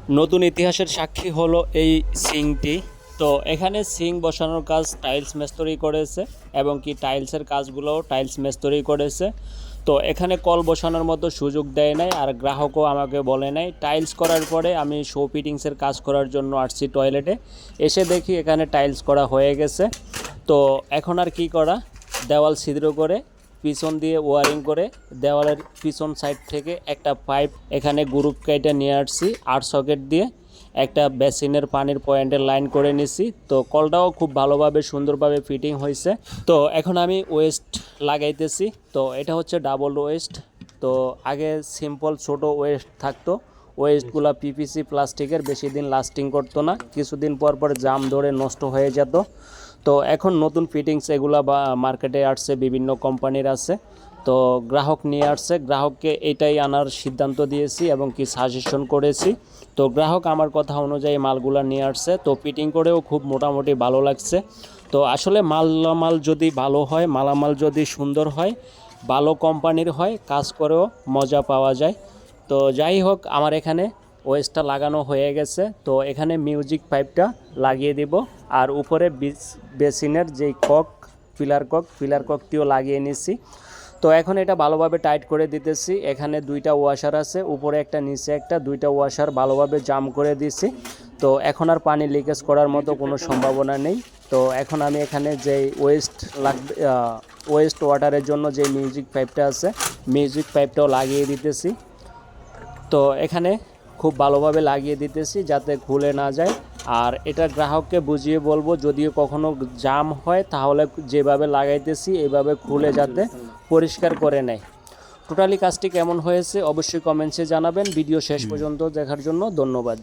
নতুন ইতিহাসের সাক্ষী হলো এই সিংটি। তো এখানে সিং বসানোর কাজ টাইলস মিস্ত্রি করেছে এবং কি টাইলসের কাজগুলোও টাইলস মিস্ত্রি করেছে। তো এখানে কল বসানোর মতো সুযোগ দেয় নাই, আর গ্রাহকও আমাকে বলে নাই। টাইলস করার পরে আমি শো ফিটিংসের কাজ করার জন্য আসছি টয়লেটে, এসে দেখি এখানে টাইলস করা হয়ে গেছে। তো এখন আর কি করা, দেওয়াল ছিদ্র করে পিছন দিয়ে ওয়ারিং করে দেওয়ালের পিছন সাইড থেকে একটা পাইপ এখানে গ্রুপ কেটে নিয়ে আসছি, আর সকেট দিয়ে একটা বেসিনের পানির পয়েন্টের লাইন করে নিছি। তো কলটাও খুব ভালোভাবে সুন্দরভাবে ফিটিং হয়েছে। তো এখন আমি ওয়েস্ট লাগাইতেছি। তো এটা হচ্ছে ডাবল ওয়েস্ট। তো আগে সিম্পল ছোট ওয়েস্ট থাকতো, ওয়েস্টগুলো পিপিসি প্লাস্টিকের, বেশি দিন লাস্টিং করতো না, কিছুদিন পর পর জাম ধরে নষ্ট হয়ে যেত। তো এখন নতুন ফিটিংস এগুলা বা মার্কেটে আসছে, বিভিন্ন কোম্পানির আছে। তো গ্রাহক নিয়ে আসছে, গ্রাহককে এটাই আনার সিদ্ধান্ত দিয়েছি এবং কি সাজেশন করেছি। তো গ্রাহক আমার কথা অনুযায়ী মালগুলা নিয়ে আসছে। তো ফিটিং করেও খুব মোটামুটি ভালো লাগছে। তো আসলে মালামাল যদি ভালো হয়, মালামাল যদি সুন্দর হয়, ভালো কোম্পানির হয়, কাজ করেও মজা পাওয়া যায়। তো যাই হোক, আমার এখানে ওয়েস্টটা লাগানো হয়ে গেছে। তো এখানে মিউজিক পাইপটা লাগিয়ে দিব, আর উপরে বেসিনের যেই পিলার ককটিও লাগিয়ে নিছি। তো এখন এটা ভালোভাবে টাইট করে দিতেছি। এখানে দুইটা ওয়াশার আছে, উপরে একটা নিচে একটা, দুইটা ওয়াশার ভালোভাবে জাম করে দিছি। তো এখন আর পানি লিকেজ করার মতো কোনো সম্ভাবনা নেই। তো এখন আমি এখানে যেই ওয়েস্ট ওয়াটারের জন্য যে মিউজিক পাইপটা আছে, মিউজিক পাইপটাও লাগিয়ে দিতেছি। তো এখানে খুব ভালোভাবে লাগিয়ে দিতেছি যাতে খুলে না যায়। আর এটা গ্রাহককে বুঝিয়ে বলবো, যদিও কখনো জাম হয় তাহলে যেভাবে লাগাইতেছি এভাবে খুলে যাতে পরিষ্কার করে নেয়। টোটালি কাজটি কেমন হয়েছে অবশ্যই কমেন্টসে জানাবেন। ভিডিও শেষ পর্যন্ত দেখার জন্য ধন্যবাদ।